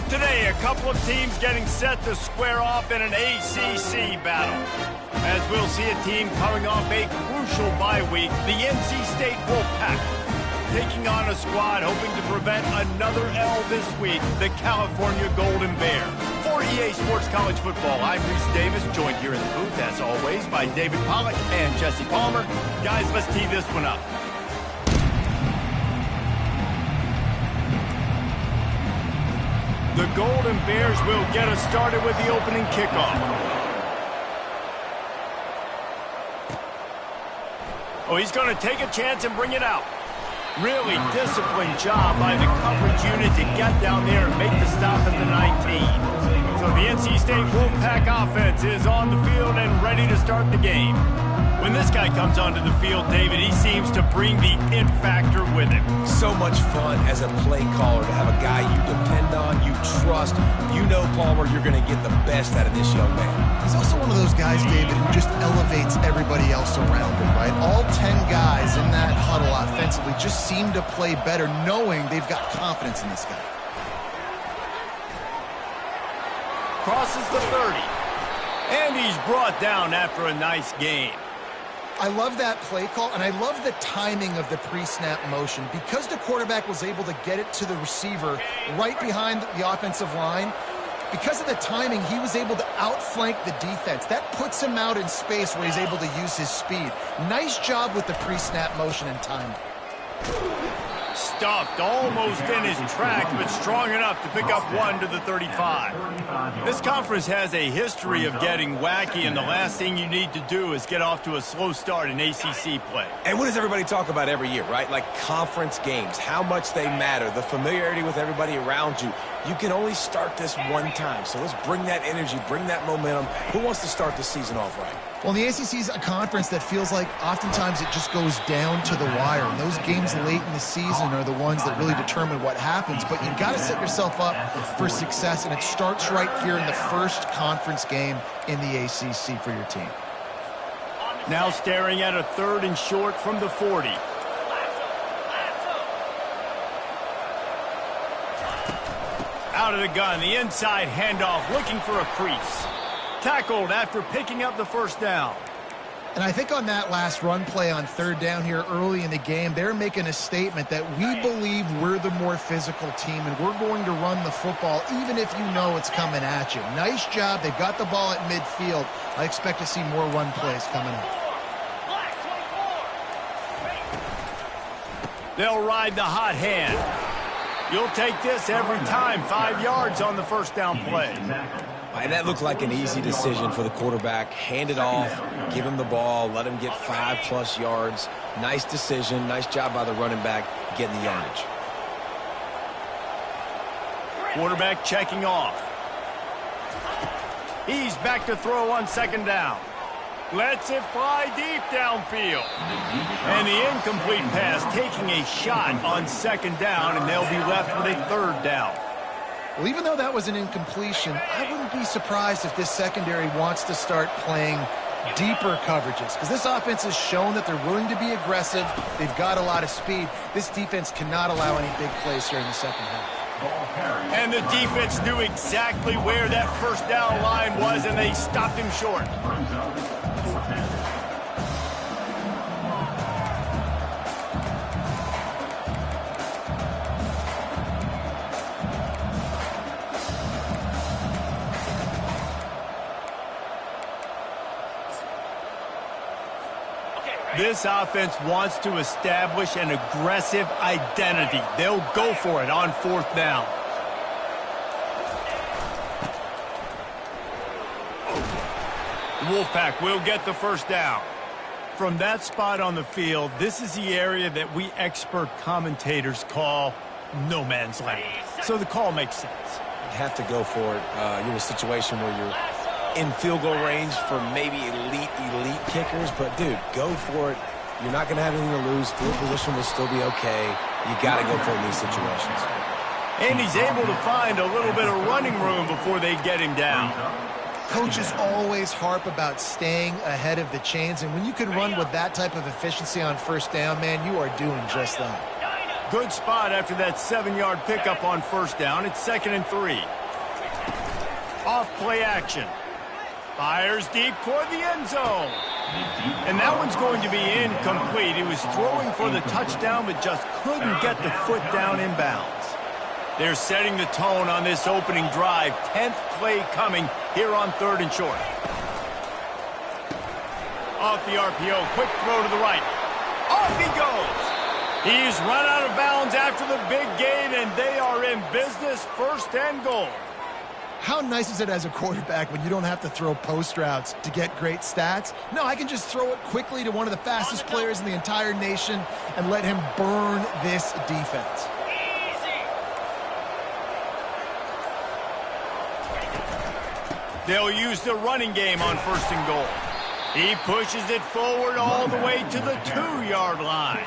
Today, a couple of teams getting set to square off in an ACC battle. As we'll see a team coming off a crucial bye week, the NC State Wolfpack, taking on a squad hoping to prevent another L this week, the California Golden Bear. For EA Sports College Football, I'm Reese Davis, joined here in the booth, as always, by David Pollack and Jesse Palmer. Guys, let's tee this one up. The Golden Bears will get us started with the opening kickoff. Oh, he's going to take a chance and bring it out. Really disciplined job by the coverage unit to get down there and make the stop at the 19. So the NC State Wolfpack offense is on the field and ready to start the game. When this guy comes onto the field, David, he seems to bring the it factor with him. So much fun as a play caller to have a guy you depend on, you trust. You know, Palmer, you're going to get the best out of this young man. He's also one of those guys, David, who just elevates everybody else around him, right? All 10 guys in that huddle offensively just seem to play better knowing they've got confidence in this guy. Crosses the 30. And he's brought down after a nice game. I love that play call, and I love the timing of the pre-snap motion. Because the quarterback was able to get it to the receiver right behind the offensive line, because of the timing, he was able to outflank the defense. That puts him out in space where he's able to use his speed. Nice job with the pre-snap motion and timing. Stuffed almost in his tracks, but strong enough to pick up one to the 35. This conference has a history of getting wacky, and the last thing you need to do is get off to a slow start in ACC play. And what does everybody talk about every year, right? Like conference games, how much they matter, the familiarity with everybody around you. You can only start this one time, so let's bring that energy, bring that momentum. Who wants to start the season off right? Well, the ACC is a conference that feels like oftentimes it just goes down to the wire. And those games late in the season are the ones that really determine what happens. But you've got to set yourself up for success, and it starts right here in the first conference game in the ACC for your team. Now staring at a 3rd and short from the 40. Out of the gun, the inside handoff, looking for a crease. Tackled after picking up the first down. And I think on that last run play on 3rd down here early in the game, they're making a statement that we believe we're the more physical team and we're going to run the football even if you know it's coming at you. Nice job. They've got the ball at midfield. I expect to see more run plays coming up. They'll ride the hot hand. You'll take this every time. 5 yards on the first down play. And that looked like an easy decision for the quarterback. Hand it off, give him the ball, let him get 5+ yards. Nice decision. Nice job by the running back getting the yardage. Quarterback checking off. He's back to throw on 2nd down. Lets it fly deep downfield. And the incomplete pass taking a shot on 2nd down, and they'll be left with a 3rd down. Well, even though that was an incompletion, I wouldn't be surprised if this secondary wants to start playing deeper coverages, because this offense has shown that they're willing to be aggressive. They've got a lot of speed. This defense cannot allow any big plays here in the second half. And the defense knew exactly where that 1st down line was, and they stopped him short. This offense wants to establish an aggressive identity. They'll go for it on 4th down. Wolfpack will get the 1st down. From that spot on the field, this is the area that we expert commentators call no man's land. So the call makes sense. You have to go for it. You're in a situation where you're in field goal range for maybe elite kickers, but dude, go for it. You're not going to have anything to lose. Field position will still be okay. You got to go for it in these situations. And he's able to find a little bit of running room before they get him down. Coaches always harp about staying ahead of the chains, and when you can run with that type of efficiency on 1st down, man, you are doing just that. Good spot after that 7-yard pickup on first down. It's 2nd and 3. Off play action. Fires deep toward the end zone. And that one's going to be incomplete. He was throwing for the touchdown, but just couldn't get the foot down inbounds. They're setting the tone on this opening drive. 10th play coming here on 3rd and short. Off the RPO, quick throw to the right. Off he goes. He's run out of bounds after the big gain, and they are in business, 1st and goal. How nice is it as a quarterback when you don't have to throw post routes to get great stats? No, I can just throw it quickly to one of the fastest players in the entire nation and let him burn this defense. They'll use the running game on 1st and goal. He pushes it forward all the way to the 2-yard line.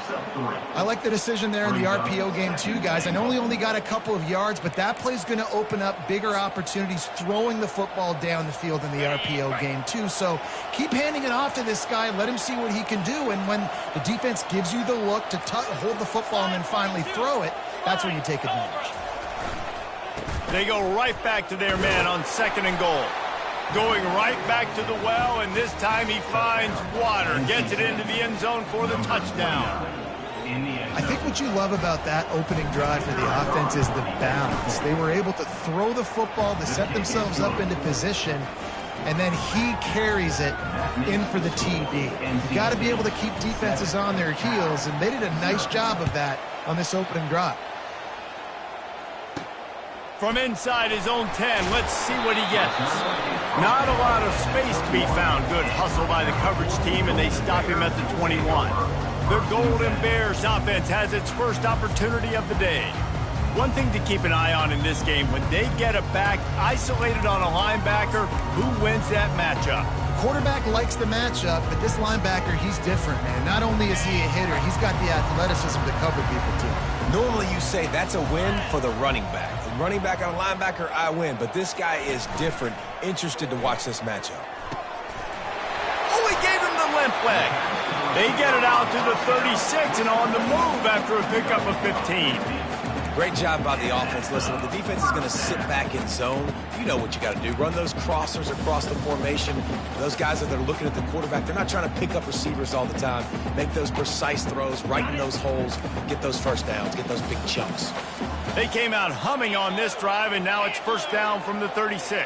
I like the decision there in the RPO game too, guys. I know he only got a couple of yards, but that play's going to open up bigger opportunities throwing the football down the field in the RPO game too. So keep handing it off to this guy. Let him see what he can do. And when the defense gives you the look to hold the football and then finally throw it, that's when you take advantage. They go right back to their man on 2nd and goal. Going right back to the well, and this time he finds water. Gets it into the end zone for the touchdown. I think what you love about that opening drive for the offense is the balance. They were able to throw the football to set themselves up into position, and then he carries it in for the TD. You got to be able to keep defenses on their heels, and they did a nice job of that on this opening drive. From inside his own 10, let's see what he gets. Not a lot of space to be found. Good hustle by the coverage team, and they stop him at the 21. The Golden Bears offense has its first opportunity of the day. One thing to keep an eye on in this game, when they get a back isolated on a linebacker, who wins that matchup? Quarterback likes the matchup, but this linebacker, he's different, man. Not only is he a hitter, he's got the athleticism to cover people, too. Normally you say that's a win for the running back. The running back on a linebacker, I win. But this guy is different. Interested to watch this matchup. Oh, he gave him the limp leg. They get it out to the 36 and on the move after a pickup of 15. Great job by the offense. Listen, if the defense is going to sit back in zone, you know what you got to do. Run those crossers across the formation. Those guys that are looking at the quarterback, they're not trying to pick up receivers all the time. Make those precise throws, right in those holes, get those first downs, get those big chunks. They came out humming on this drive, and now it's first down from the 36.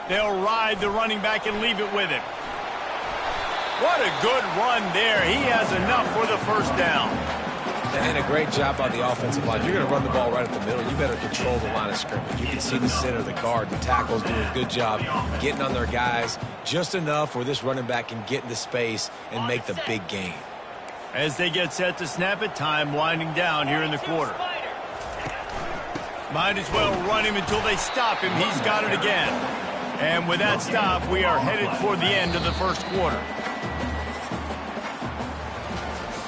They'll ride the running back and leave it with him. What a good run there. He has enough for the first down. And a great job by the offensive line. You're going to run the ball right at the middle. You better control the line of scrimmage. You can see the center, the guard, the tackles doing a good job getting on their guys just enough where this running back can get into space and make the big gain. As they get set to snap it, time winding down here in the quarter. Might as well run him until they stop him. He's got it again. And with that stop, we are headed for the end of the first quarter.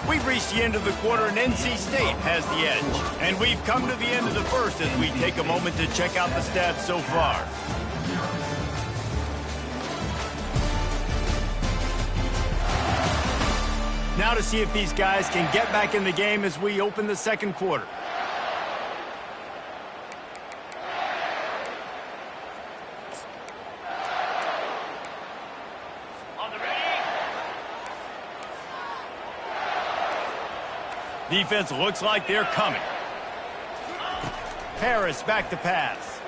We've reached the end of the quarter, and NC State has the edge. And we've come to the end of the first as we take a moment to check out the stats so far. Now to see if these guys can get back in the game as we open the second quarter. Defense looks like they're coming. Harris back to pass.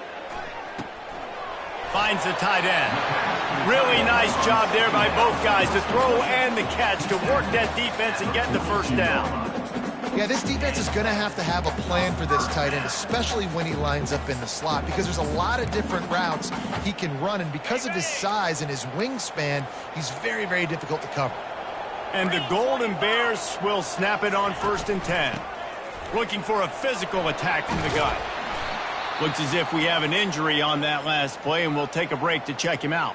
Finds the tight end. Really nice job there by both guys to throw and the catch to work that defense and get the first down. Yeah, this defense is going to have a plan for this tight end, especially when he lines up in the slot, because there's a lot of different routes he can run, and because of his size and his wingspan, he's very, very difficult to cover. And the Golden Bears will snap it on 1st and 10. Looking for a physical attack from the gun. Looks as if we have an injury on that last play, and we'll take a break to check him out.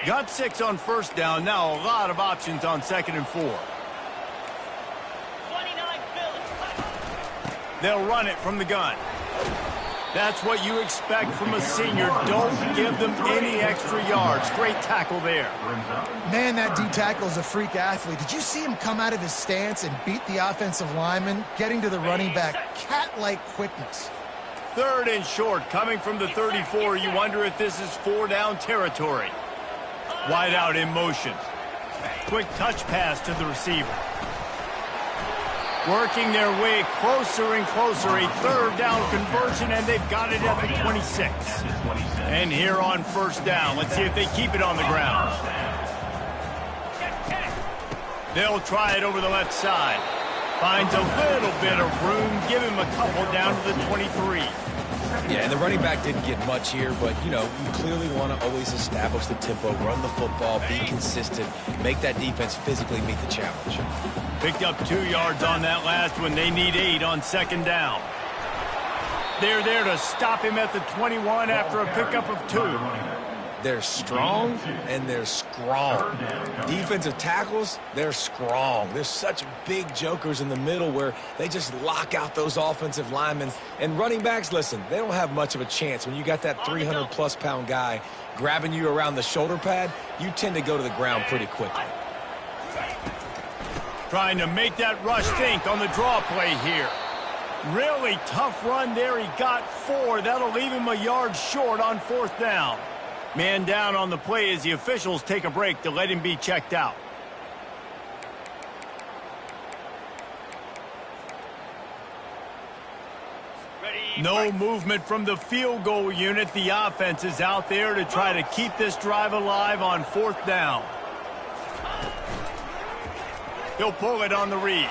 Got 6 on first down. Now a lot of options on 2nd and 4. They'll run it from the gun. That's what you expect from a senior. Don't give them any extra yards. Great tackle there. Man, that D tackle is a freak athlete. Did you see him come out of his stance and beat the offensive lineman, getting to the running back? Cat-like quickness. 3rd and short, coming from the 34. You wonder if this is 4-down territory. Wide out in motion. Quick touch pass to the receiver. Working their way closer and closer. A 3rd down conversion, and they've got it at the 26. And here on 1st down, let's see if they keep it on the ground. They'll try it over the left side. Finds a little bit of room. Give him a couple down to the 23. Yeah, and the running back didn't get much here, but, you know, you clearly want to always establish the tempo, run the football, be consistent, make that defense physically meet the challenge. Picked up 2 yards on that last one. They need 8 on 2nd down. They're there to stop him at the 21 after a pickup of 2. They're strong, and they're strong. Defensive tackles, they're strong. There's such big jokers in the middle where they just lock out those offensive linemen. And running backs, listen, they don't have much of a chance. When you got that 300-plus pound guy grabbing you around the shoulder pad, you tend to go to the ground pretty quickly. Trying to make that rush think on the draw play here. Really tough run there. He got 4. That'll leave him a yard short on 4th down. Man down on the play as the officials take a break to let him be checked out. No movement from the field goal unit. The offense is out there to try to keep this drive alive on 4th down. He'll pull it on the read.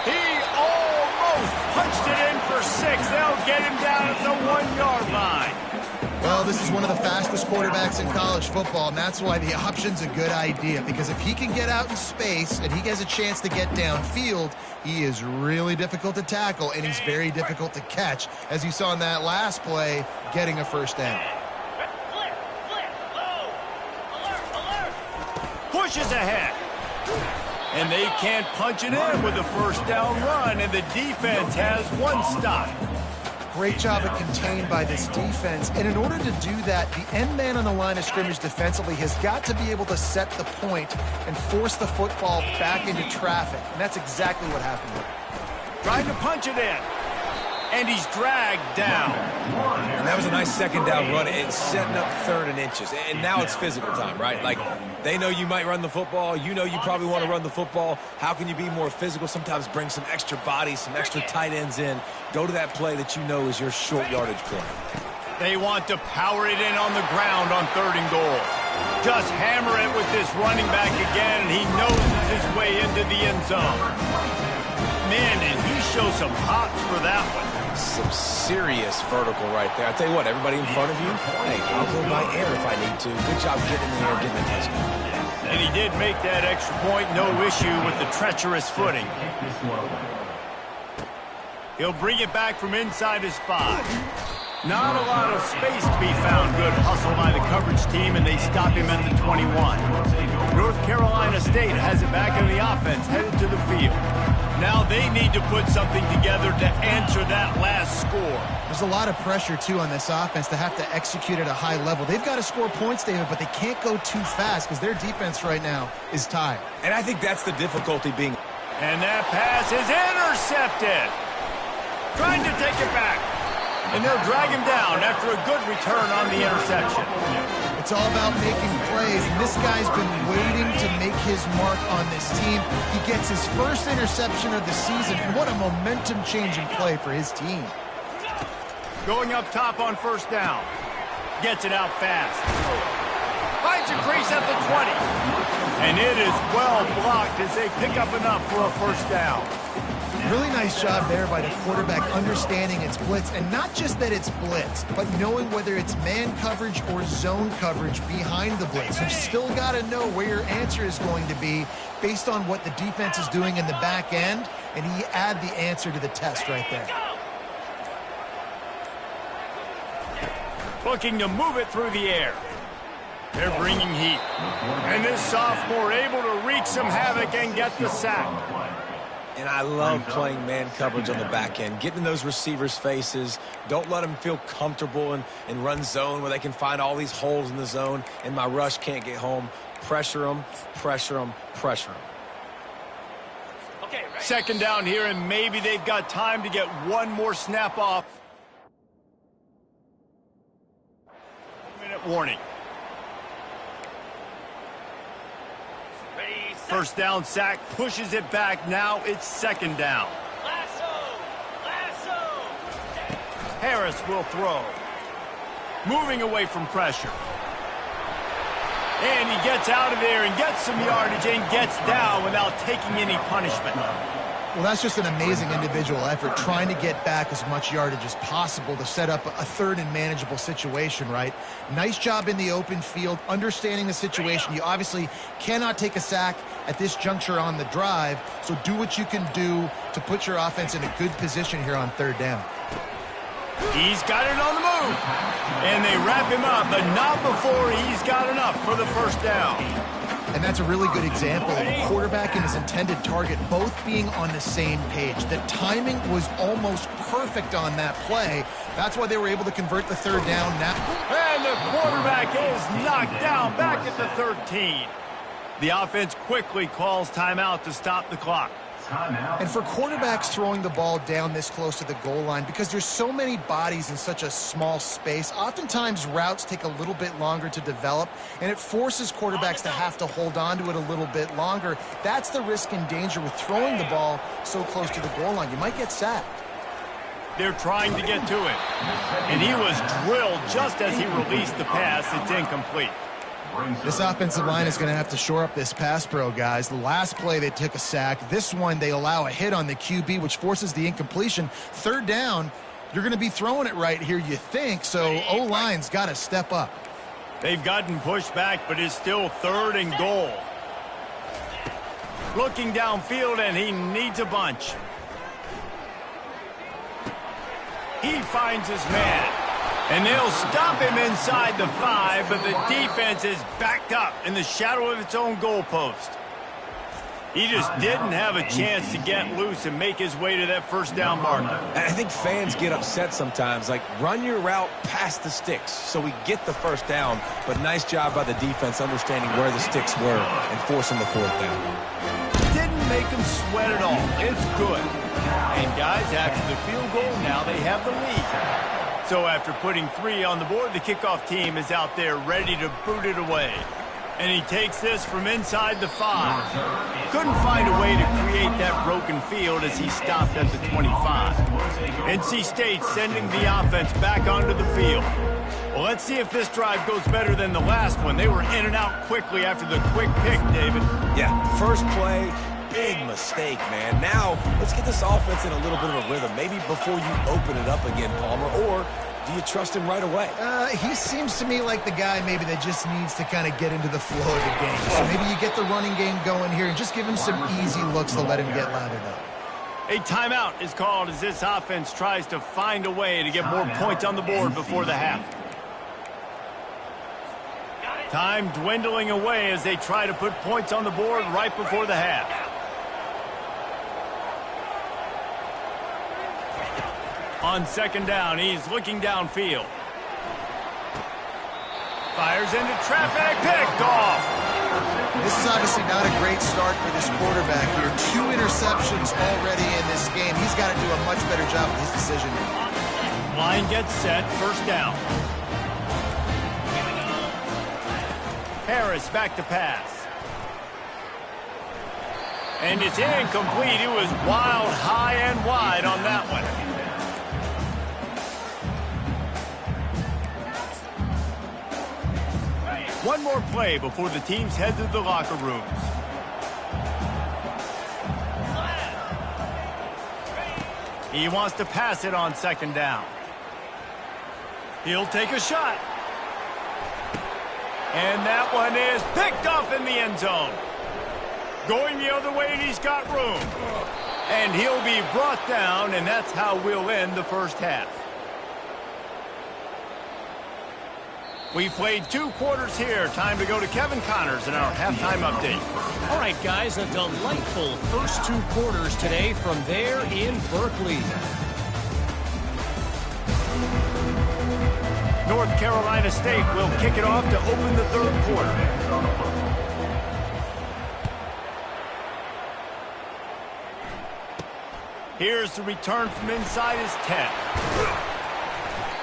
He almost punched it in for 6. They'll get him down at the 1-yard line. Well, this is one of the fastest quarterbacks in college football, and that's why the option's a good idea, because if he can get out in space and he has a chance to get downfield, he is really difficult to tackle, and he's very difficult to catch, as you saw in that last play, getting a 1st down. Pushes ahead. And they can't punch it in with a 1st down run, and the defense has 1 stop. Great job at contained by this defense. And in order to do that, the end man on the line of scrimmage defensively has got to be able to set the point and force the football back into traffic. And that's exactly what happened there. Trying to punch it in. And he's dragged down. And that was a nice 2nd down run and setting up 3rd and inches. And now it's physical time, right? Like, they know you might run the football. You know you probably want to run the football. How can you be more physical? Sometimes bring some extra bodies, some extra tight ends in. Go to that play that you know is your short yardage play. They want to power it in on the ground on 3rd and goal. Just hammer it with this running back again, and he noses his way into the end zone. Man, did he show some hops for that one. Some serious vertical right there. I tell you what, everybody in front of you, hey, I'll go by air if I need to. Good job getting in the air, getting the touchdown. And he did make that extra point, no issue with the treacherous footing. He'll bring it back from inside his 5. Not a lot of space to be found. Good hustle by the coverage team, and they stop him at the 21. North Carolina State has it back in the offense, headed to the field. Now they need to put something together to answer that last score. There's a lot of pressure, too, on this offense to have to execute at a high level. They've got to score points, David, but they can't go too fast because their defense right now is tired. And I think that's the difficulty being. And that pass is intercepted. Trying to take it back. And they'll drag him down after a good return on the interception. It's all about making plays, and this guy's been waiting to make his mark on this team. He gets his first interception of the season, and what a momentum-changing play for his team. Going up top on 1st down. Gets it out fast. Finds a crease at the 20. And it is well blocked as they pick up enough for a 1st down. Really nice job there by the quarterback understanding it's blitz, and not just that it's blitz, but knowing whether it's man coverage or zone coverage behind the blitz. You've still got to know where your answer is going to be based on what the defense is doing in the back end, and he add the answer to the test right there. Looking to move it through the air. They're bringing heat. And this sophomore able to wreak some havoc and get the sack. And I love playing man coverage on the back end, getting in those receivers' faces. Don't let them feel comfortable and run zone where they can find all these holes in the zone and my rush can't get home. Pressure them, pressure them, pressure them. Second down here, and maybe they've got time to get one more snap off. 1-minute warning. First down, sack, pushes it back. Now it's second down. Harris will throw. Moving away from pressure. And he gets out of there and gets some yardage and gets down without taking any punishment. Well, that's just an amazing individual effort, trying to get back as much yardage as possible to set up a third and manageable situation, right? Nice job in the open field, understanding the situation. You obviously cannot take a sack at this juncture on the drive, so do what you can do to put your offense in a good position here on third down. He's got it on the move. And they wrap him up, but not before he's got enough for the first down. And that's a really good example of a quarterback and his intended target both being on the same page. The timing was almost perfect on that play. That's why they were able to convert the third down now. And the quarterback is knocked down back at the 13. The offense quickly calls timeout to stop the clock. And for quarterbacks throwing the ball down this close to the goal line, because there's so many bodies in such a small space, oftentimes routes take a little bit longer to develop, and it forces quarterbacks to have to hold on to it a little bit longer. That's the risk and danger with throwing the ball so close to the goal line. You might get sacked. They're trying to get to it. And he was drilled just as he released the pass. It's incomplete. This offensive line is going to have to shore up this pass pro, guys. The last play, they took a sack. This one, they allow a hit on the QB, which forces the incompletion. Third down, you're going to be throwing it right here, you think, so O-line's got to step up. They've gotten pushed back, but it's still third and goal. Looking downfield, and he needs a bunch. He finds his man. And they'll stop him inside the 5, but the defense is backed up in the shadow of its own goalpost. He just didn't have a chance to get loose and make his way to that first down marker. And I think fans get upset sometimes, like run your route past the sticks so we get the first down, but nice job by the defense understanding where the sticks were and forcing the fourth down. Didn't make him sweat at all. It's good. And guys, after the field goal, now they have the lead. So after putting 3 on the board, the kickoff team is out there ready to boot it away. And he takes this from inside the 5. Couldn't find a way to create that broken field as he stopped at the 25. NC State sending the offense back onto the field. Well, let's see if this drive goes better than the last one. They were in and out quickly after the quick pick, David. Yeah, first play, big mistake, man. Now, let's get this offense in a little bit of a rhythm. Maybe before you open it up again, Palmer, or do you trust him right away? He seems to me like the guy maybe that just needs to kind of get into the flow of the game. So maybe you get the running game going here and just give him some easy looks to let him get lathered up. A timeout is called as this offense tries to find a way to get more points on the board before the half. Time dwindling away as they try to put points on the board right before the half. On second down, he's looking downfield. Fires into traffic, picked off. This is obviously not a great start for this quarterback here. 2 interceptions already in this game. He's got to do a much better job with his decision. Line gets set, first down. Harris back to pass. And it's incomplete. It was wild, high and wide on that one. One more play before the teams head to the locker rooms. He wants to pass it on second down. He'll take a shot. And that one is picked off in the end zone. Going the other way, and he's got room. And he'll be brought down, and that's how we'll end the first half. We played 2 quarters here. Time to go to Kevin Connors in our halftime update. All right, guys, a delightful first 2 quarters today from there in Berkeley. North Carolina State will kick it off to open the 3rd quarter. Here's the return from inside his 10.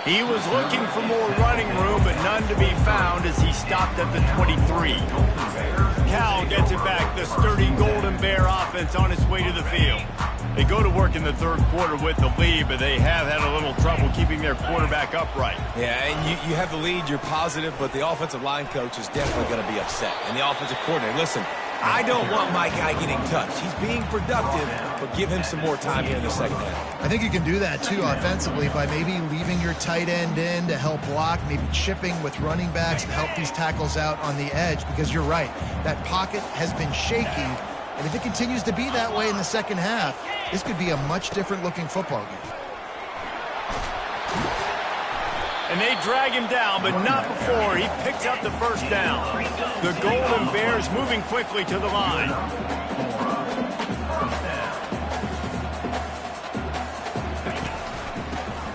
He was looking for more running room, but none to be found as he stopped at the 23. Cal gets it back, the sturdy Golden Bear offense on its way to the field. They go to work in the 3rd quarter with the lead, but they have had a little trouble keeping their quarterback upright. Yeah, and you have the lead, you're positive, but the offensive line coach is definitely going to be upset. And the offensive coordinator, listen, I don't want my guy getting touched. He's being productive, but give him some more time here in the second half. I think you can do that, too, offensively, by maybe leaving your tight end in to help block, maybe chipping with running backs to help these tackles out on the edge, because you're right. That pocket has been shaky, and if it continues to be that way in the second half, this could be a much different-looking football game. And they drag him down, but not before he picks up the first down. The Golden Bears moving quickly to the line.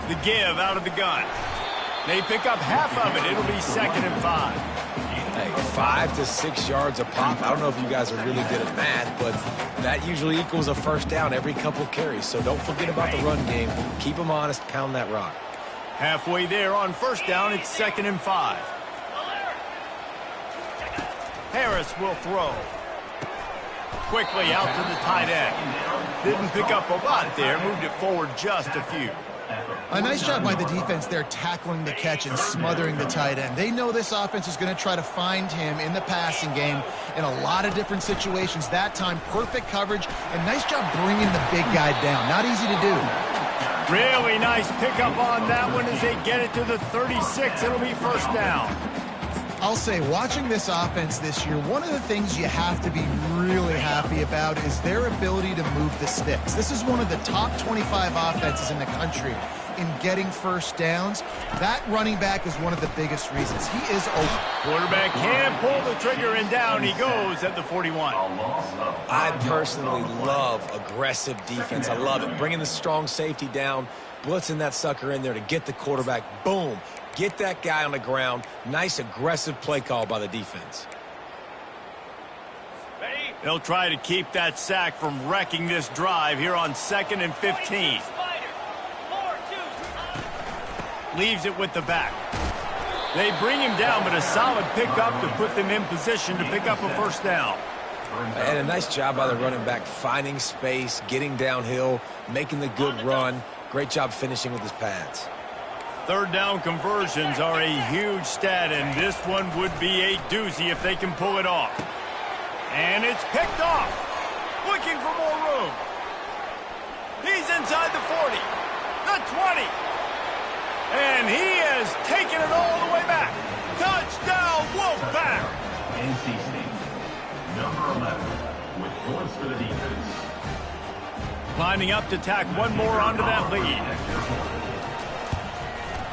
The give out of the gun. They pick up half of it. It'll be 2nd and 5. Hey, 5 to 6 yards a pop. I don't know if you guys are really good at math, but that usually equals a first down every couple carries. So don't forget about the run game. Keep them honest. Pound that rock. Halfway there on first down, it's 2nd and 5. Harris will throw. Quickly out to the tight end. Didn't pick up a lot there, moved it forward just a few. A nice job by the defense there tackling the catch and smothering the tight end. They know this offense is going to try to find him in the passing game in a lot of different situations. That time, perfect coverage, and nice job bringing the big guy down. Not easy to do. Really nice pickup on that one as they get it to the 36. It'll be first down. I'll say, watching this offense this year, one of the things you have to be really happy about is their ability to move the sticks. This is one of the top 25 offenses in the country in getting first downs. That running back is one of the biggest reasons. He is open. Quarterback can pull the trigger, and down he goes at the 41. I personally love aggressive defense. I love it. Bringing the strong safety down, blitzing that sucker in there to get the quarterback. Boom. Get that guy on the ground. Nice aggressive play call by the defense. They'll try to keep that sack from wrecking this drive here on 2nd and 15. Leaves it with the back. They bring him down, but a solid pickup to put them in position to pick up a first down. And a nice job by the running back, finding space, getting downhill, making the good run. Great job finishing with his pads. 3rd down conversions are a huge stat, and this one would be a doozy if they can pull it off. And it's picked off. Looking for more room. He's inside the 40, the 20. And he has taken it all the way back. Touchdown, Wolfpack! NC State, number 11, with points for the defense. Lining up to tack one more onto that lead.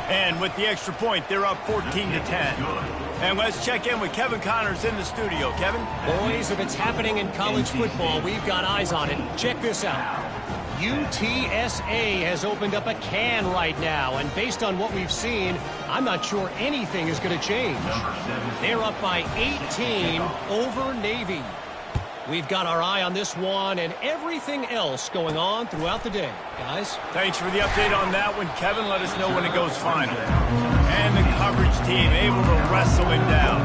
And with the extra point, they're up 14-10. And let's check in with Kevin Connors in the studio. Kevin? Boys, if it's happening in college football, we've got eyes on it. Check this out. UTSA has opened up a can right now, and based on what we've seen, I'm not sure anything is going to change. They're up by 18 over Navy. We've got our eye on this one and everything else going on throughout the day. Guys? Thanks for the update on that one, Kevin. Let us know when it goes final. And the coverage team able to wrestle him down.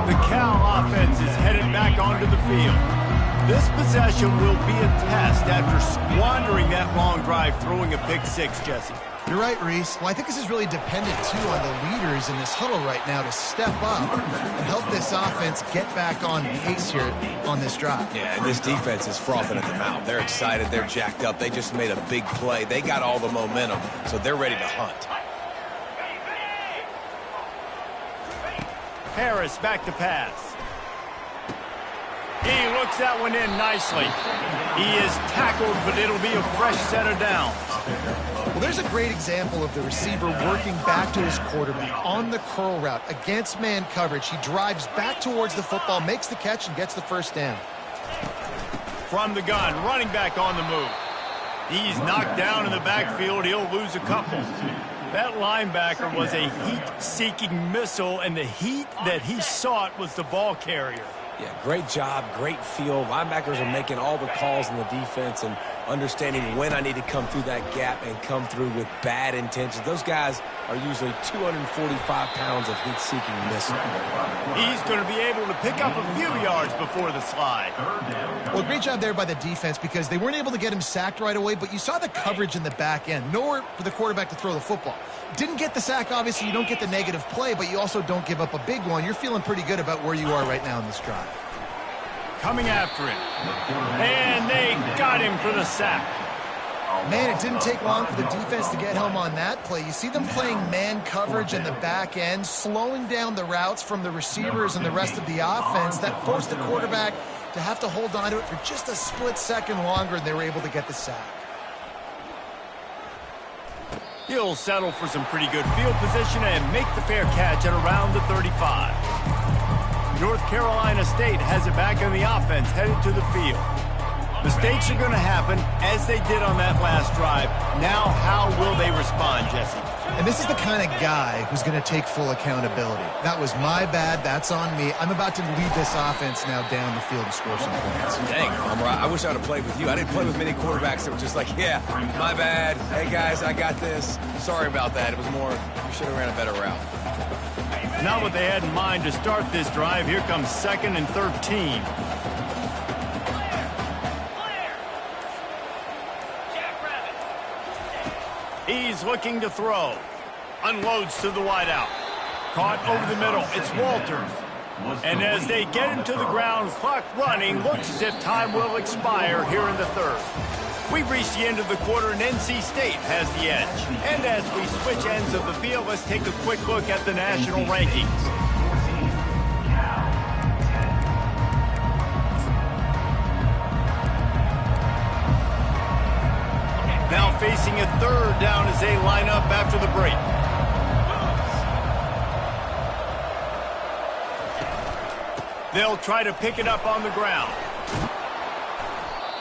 The Cal offense is headed back onto the field. This possession will be a test after squandering that long drive, throwing a pick six, Jesse. You're right, Reese. Well, I think this is really dependent, too, on the leaders in this huddle right now to step up and help this offense get back on pace here on this drive. Yeah, and this defense is frothing at the mouth. They're excited. They're jacked up. They just made a big play. They got all the momentum, so they're ready to hunt. Harris back to pass. He looks that one in nicely. He is tackled, but it'll be a fresh set of downs. Well, there's a great example of the receiver working back to his quarterback on the curl route against man coverage. He drives back towards the football, makes the catch, and gets the first down. From the gun, running back on the move. He's knocked down in the backfield. He'll lose a couple. That linebacker was a heat-seeking missile, and the heat that he sought was the ball carrier. Yeah, great job, great feel. Linebackers are making all the calls in the defense and understanding when I need to come through that gap and come through with bad intentions. Those guys are usually 245 pounds of heat-seeking missile. He's going to be able to pick up a few yards before the slide. Well, great job there by the defense because they weren't able to get him sacked right away, but you saw the coverage in the back end. Nowhere for the quarterback to throw the football. Didn't get the sack, obviously. You don't get the negative play, but you also don't give up a big one. You're feeling pretty good about where you are right now in this drive. Coming after him. And they got him for the sack. Man, it didn't take long for the defense to get home on that play. You see them playing man coverage in the back end, slowing down the routes from the receivers and the rest of the offense. That forced the quarterback to have to hold on to it for just a split second longer, and they were able to get the sack. He'll settle for some pretty good field position and make the fair catch at around the 35. North Carolina State has it back in the offense, headed to the field. Mistakes are going to happen, as they did on that last drive. Now, how will they respond, Jesse? And this is the kind of guy who's going to take full accountability. That was my bad. That's on me. I'm about to lead this offense now down the field and score some points. Dang, Palmer, I wish I would have played with you. I didn't play with many quarterbacks that were just like, yeah, my bad. Hey, guys, I got this. Sorry about that. It was more, you should have ran a better route. Not what they had in mind to start this drive. Here comes 2nd and 13. He's looking to throw. Unloads to the wideout. Caught over the middle. It's Walters. And as they get him to the ground, clock running, looks as if time will expire here in the third. We've reached the end of the quarter, and NC State has the edge. And as we switch ends of the field, let's take a quick look at the national rankings. Now facing a third down as they line up after the break. They'll try to pick it up on the ground.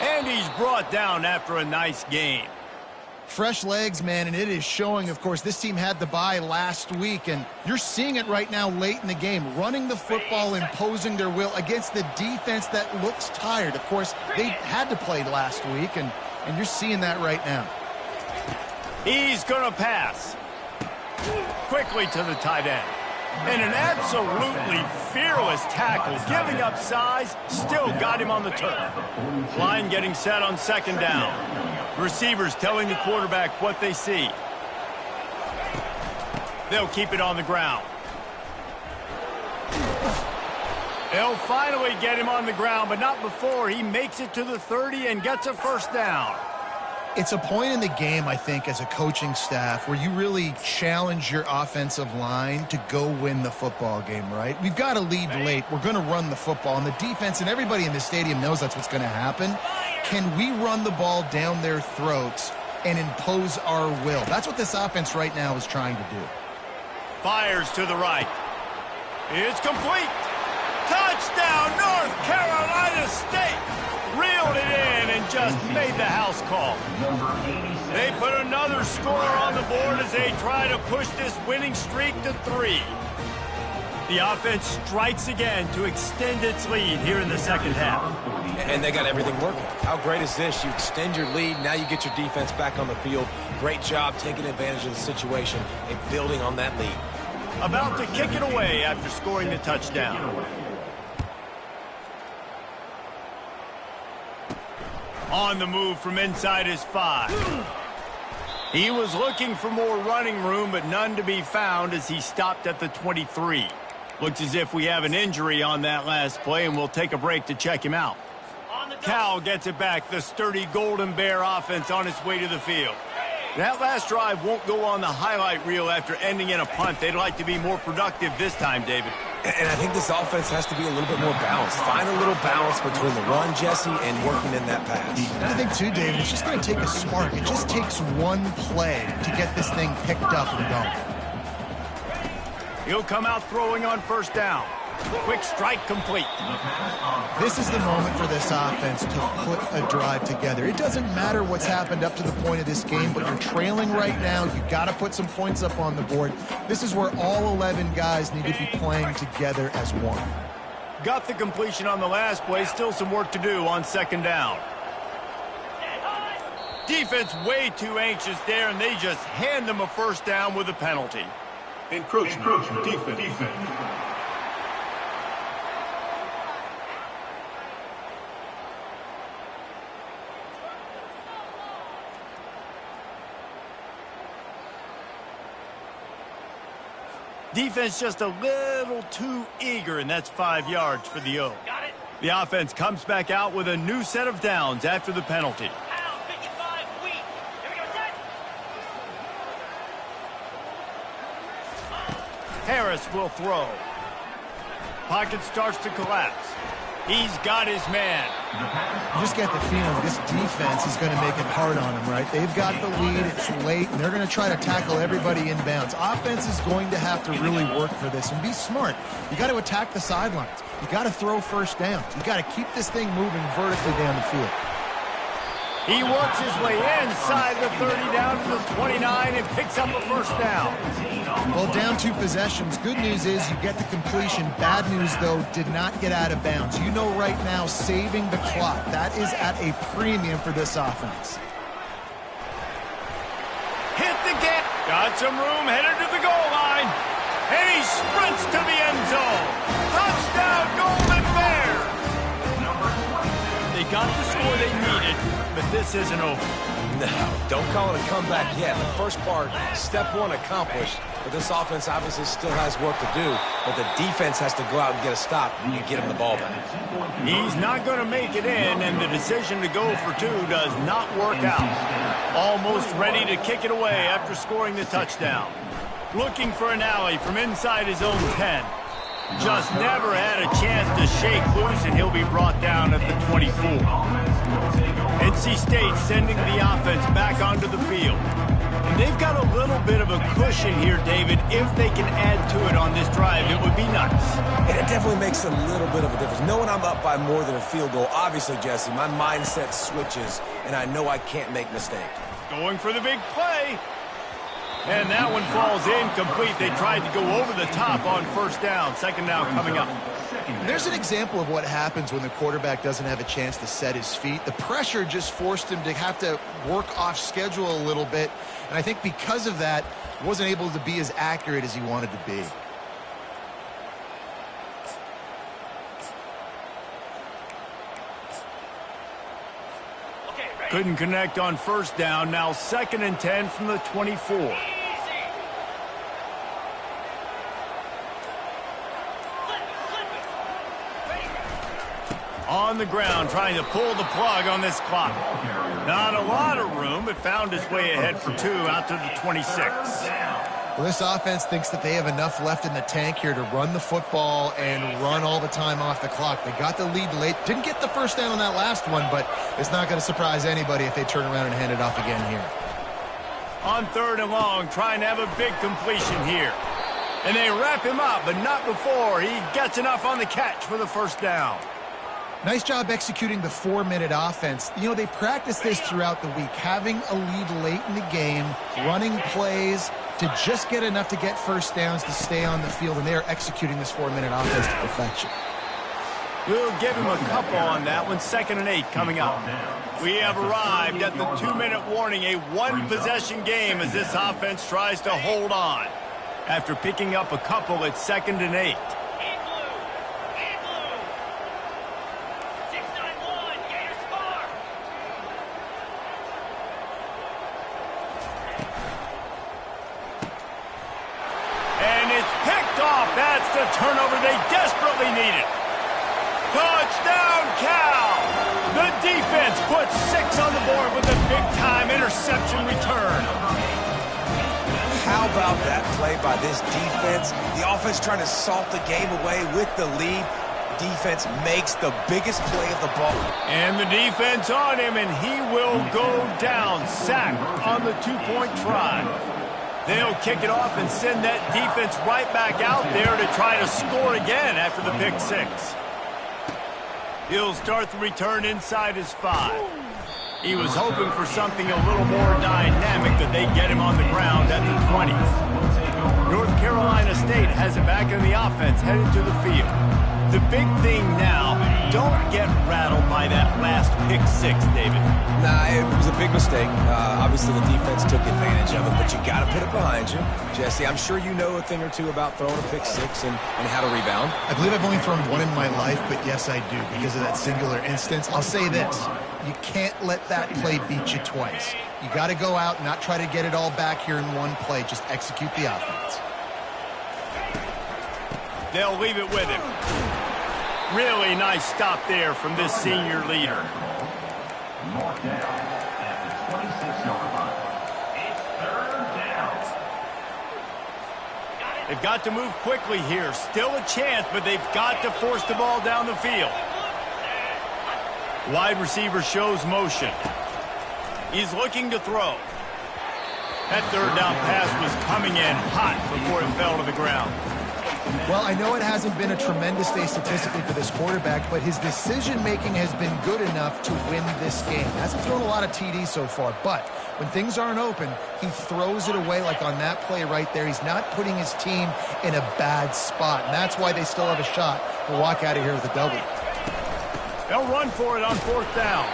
And he's brought down after a nice gain. Fresh legs, man, and it is showing. Of course, this team had the bye last week, and you're seeing it right now late in the game. Running the football, imposing their will against the defense that looks tired. Of course, they had to play last week, and you're seeing that right now. He's going to pass. Quickly to the tight end. And an absolutely fearless tackle, giving up size, still got him on the turf. Line getting set on 2nd down. Receivers telling the quarterback what they see. They'll keep it on the ground. They'll finally get him on the ground, but not before he makes it to the 30 and gets a first down. It's a point in the game, I think, as a coaching staff where you really challenge your offensive line to go win the football game, right? We've got to lead late. We're going to run the football, and the defense and everybody in the stadium knows that's what's going to happen. Can we run the ball down their throats and impose our will? That's what this offense right now is trying to do. Fires to the right. It's complete. Touchdown, North Carolina State. Reeled it in and just made the house call. They put another score on the board as they try to push this winning streak to 3. The offense strikes again to extend its lead here in the second half. And they got everything working. How great is this? You extend your lead, now you get your defense back on the field. Great job taking advantage of the situation and building on that lead. About to kick it away after scoring the touchdown. On the move from inside his 5. He was looking for more running room, but none to be found as he stopped at the 23. Looks as if we have an injury on that last play, and we'll take a break to check him out. Cal gets it back, the sturdy Golden Bear offense on its way to the field. That last drive won't go on the highlight reel after ending in a punt. They'd like to be more productive this time, David. And I think this offense has to be a little bit more balanced. Find a little balance between the run, Jesse, and working in that pass. And I think, too, David, it's just going to take a spark. It just takes one play to get this thing picked up and going. He'll come out throwing on first down. Quick strike complete. This is the moment for this offense to put a drive together. It doesn't matter what's happened up to the point of this game, but you're trailing right now. You've got to put some points up on the board. This is where all 11 guys need to be playing together as one. Got the completion on the last play. Still some work to do on second down. Defense way too anxious there, and they just hand them a first down with a penalty. Encroachment. Defense. Defense just a little too eager, and that's 5 yards for the O. The offense comes back out with a new set of downs after the penalty. Harris will throw. Pocket starts to collapse. He's got his man. You just get the feeling this defense is going to make it hard on him, right? They've got the lead, it's late, and they're going to try to tackle everybody inbounds. Offense is going to have to really work for this and be smart. You got to attack the sidelines. You got to throw first downs. You got to keep this thing moving vertically down the field. He works his way inside the 30 down to the 29 and picks up a first down. Well, down 2 possessions. Good news is you get the completion. Bad news, though, did not get out of bounds. You know right now, saving the clock. That is at a premium for this offense. Hit the gap. Got some room, headed to the goal line. And he sprints to the end zone. Touchdown, Golden Bears. They got the score they needed, but this isn't over. No, don't call it a comeback yet. The first part, step 1 accomplished, but this offense obviously still has work to do, but the defense has to go out and get a stop and get him the ball back. He's not going to make it in, and the decision to go for 2 does not work out. Almost ready to kick it away after scoring the touchdown. Looking for an alley from inside his own 10. Just never had a chance to shake loose, and he'll be brought down at the 24. NC State sending the offense back onto the field. And they've got a little bit of a cushion here, David. If they can add to it on this drive, it would be nice. And it definitely makes a little bit of a difference. Knowing I'm up by more than a field goal, obviously, Jesse, my mindset switches, and I know I can't make mistakes. Going for the big play. And that one falls incomplete. They tried to go over the top on first down. Second down coming up. There's an example of what happens when the quarterback doesn't have a chance to set his feet. The pressure just forced him to have to work off schedule a little bit. And I think because of that, wasn't able to be as accurate as he wanted to be. Couldn't connect on first down. Now 2nd and 10 from the 24. On the ground, trying to pull the plug on this clock. Not a lot of room, but found his way ahead for 2 out to the 26. Well, this offense thinks that they have enough left in the tank here to run the football and run all the time off the clock. They got the lead late. Didn't get the first down on that last one, but it's not going to surprise anybody if they turn around and hand it off again here. On 3rd and long, trying to have a big completion here. And they wrap him up, but not before he gets enough on the catch for the first down. Nice job executing the 4-minute offense. You know, they practice this throughout the week, having a lead late in the game, running plays to just get enough to get first downs to stay on the field, and they are executing this 4-minute offense to perfection. We'll give him a couple on that one. 2nd and 8 coming up. We have arrived at the 2-minute warning, a 1-possession game as this offense tries to hold on. After picking up a couple at 2nd and 8. That's the turnover they desperately needed. Touchdown, Cal! The defense puts 6 on the board with a big-time interception return. How about that play by this defense? The offense trying to salt the game away with the lead. Defense makes the biggest play of the ball. And the defense on him, and he will go down. Sacked on the two-point try. They'll kick it off and send that defense right back out there to try to score again after the pick six. He'll start the return inside his 5. He was hoping for something a little more dynamic, that they get him on the ground at the 20. North Carolina State has it back in the offense, headed to the field. The big thing now, don't get rattled by that last pick six, David. Nah, it was a big mistake. Obviously, the defense took advantage of it, but you got to put it behind you. Jesse, I'm sure you know a thing or two about throwing a pick six and how to rebound. I believe I've only thrown one in my life, but yes, I do, because of that singular instance. I'll say this. You can't let that play beat you twice. You got to go out and not try to get it all back here in one play. Just execute the offense. They'll leave it with him. Really nice stop there from this senior leader. Mark down at the 26-yard line. It's 3rd down. They've got to move quickly here. Still a chance, but they've got to force the ball down the field. Wide receiver shows motion. He's looking to throw. That 3rd down pass was coming in hot before it fell to the ground. Well, I know it hasn't been a tremendous day statistically for this quarterback, but his decision-making has been good enough to win this game. Hasn't thrown a lot of TDs so far, but when things aren't open, he throws it away like on that play right there. He's not putting his team in a bad spot, and that's why they still have a shot to walk out of here with a W. They'll run for it on 4th down.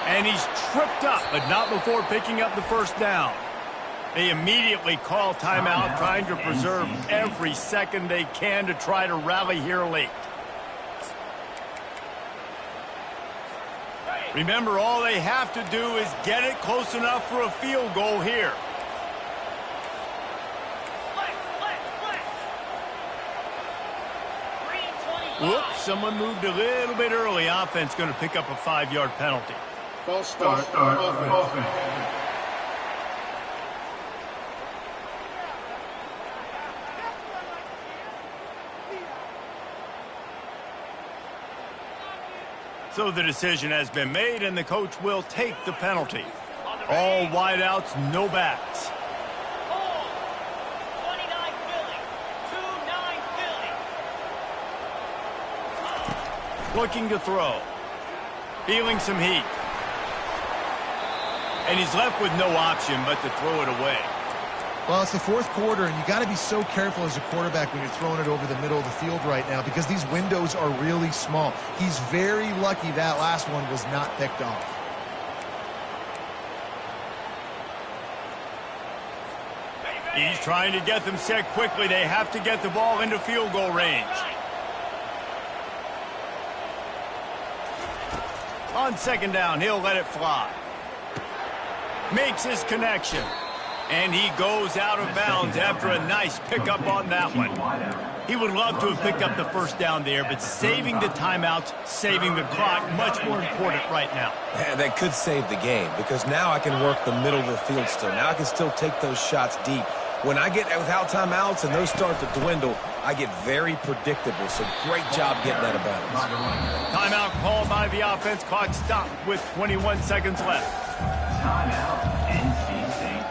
And he's tripped up, but not before picking up the 1st down. They immediately call timeout, trying to preserve every second they can to try to rally here late. Remember, all they have to do is get it close enough for a field goal here. Whoops, someone moved a little bit early. Offense going to pick up a 5-yard penalty. False start. Offense. So the decision has been made, and the coach will take the penalty. All wideouts, no backs. 29 Philly. 2-9 Philly. Looking to throw. Feeling some heat. And he's left with no option but to throw it away. Well, it's the 4th quarter, and you got to be so careful as a quarterback when you're throwing it over the middle of the field right now, because these windows are really small. He's very lucky that last one was not picked off. He's trying to get them set quickly. They have to get the ball into field goal range. On 2nd down, he'll let it fly. Makes his connection. And he goes out of bounds after a nice pickup on that one. He would love to have picked up the 1st down there, but saving the timeouts, saving the clock, much more important right now. Yeah, that could save the game, because now I can work the middle of the field still. Now I can still take those shots deep. When I get without timeouts and those start to dwindle, I get very predictable. So great job getting out of bounds. Timeout called by the offense. Clock stopped with 21 seconds left. Timeout, NC State.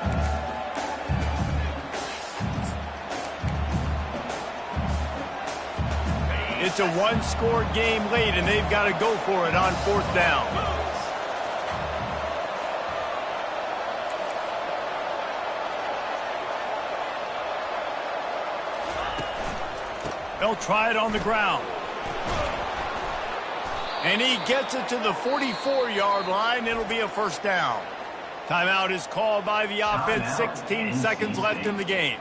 It's a 1-score game late, and they've got to go for it on 4th down. They'll try it on the ground. And he gets it to the 44-yard line. It'll be a 1st down. Timeout is called by the offense. 16 seconds left in the game.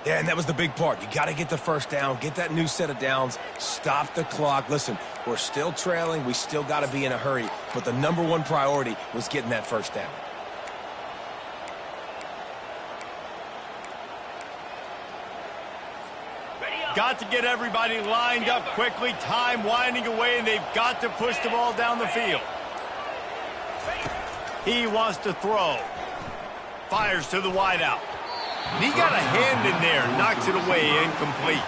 Yeah, and that was the big part. You got to get the 1st down, get that new set of downs, stop the clock. Listen, we're still trailing. We still got to be in a hurry. But the #1 priority was getting that 1st down. Got to get everybody lined up quickly. Time winding away, and they've got to push the ball down the field. He wants to throw. Fires to the wideout. He got a hand in there, knocks it away, incomplete.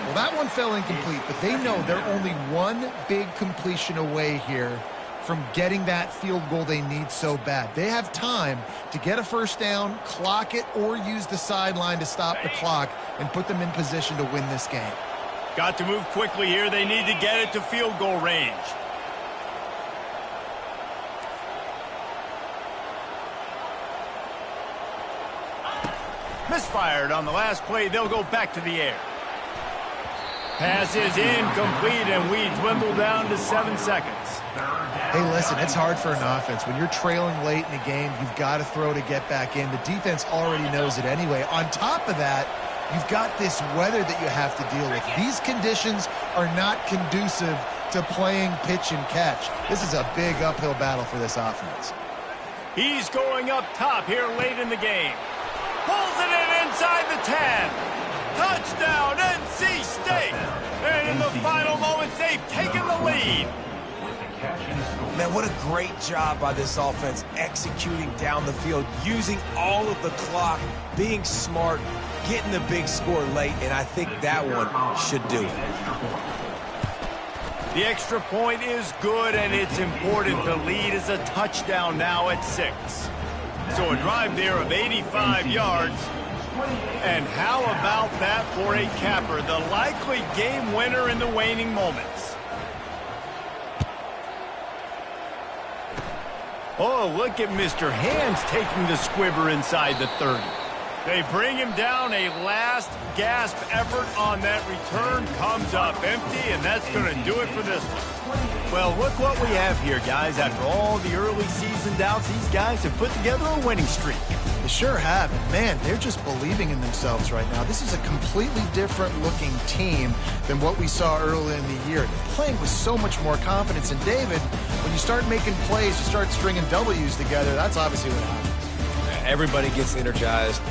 Well, that one fell incomplete, but they know they're only one big completion away here from getting that field goal they need so bad. They have time to get a first down, clock it, or use the sideline to stop the clock and put them in position to win this game. Got to move quickly here. They need to get it to field goal range. Misfired on the last play. They'll go back to the air. Pass is incomplete, and we dwindle down to 7 seconds. Hey, listen, it's hard for an offense. When you're trailing late in the game, you've got to throw to get back in. The defense already knows it anyway. On top of that, you've got this weather that you have to deal with. These conditions are not conducive to playing pitch and catch. This is a big uphill battle for this offense. He's going up top here late in the game. Pulls it in inside the 10. Touchdown, NC State. And in the final moments, they've taken the lead. Man, what a great job by this offense executing down the field, using all of the clock, being smart, getting the big score late, and I think that one should do it. The extra point is good, and it's important. The lead is a touchdown now at 6. So a drive there of 85 yards. And how about that for a capper? The likely game winner in the waning moments. Oh, look at Mr. Hands taking the squibber inside the 30. They bring him down. A last gasp effort on that return comes up empty, and that's going to do it for this one. Well, look what we have here, guys. After all the early season doubts, these guys have put together a winning streak. They sure have. And man, they're just believing in themselves right now. This is a completely different looking team than what we saw early in the year. They're playing with so much more confidence. And David, when you start making plays, you start stringing W's together, that's obviously what happens. Everybody gets energized.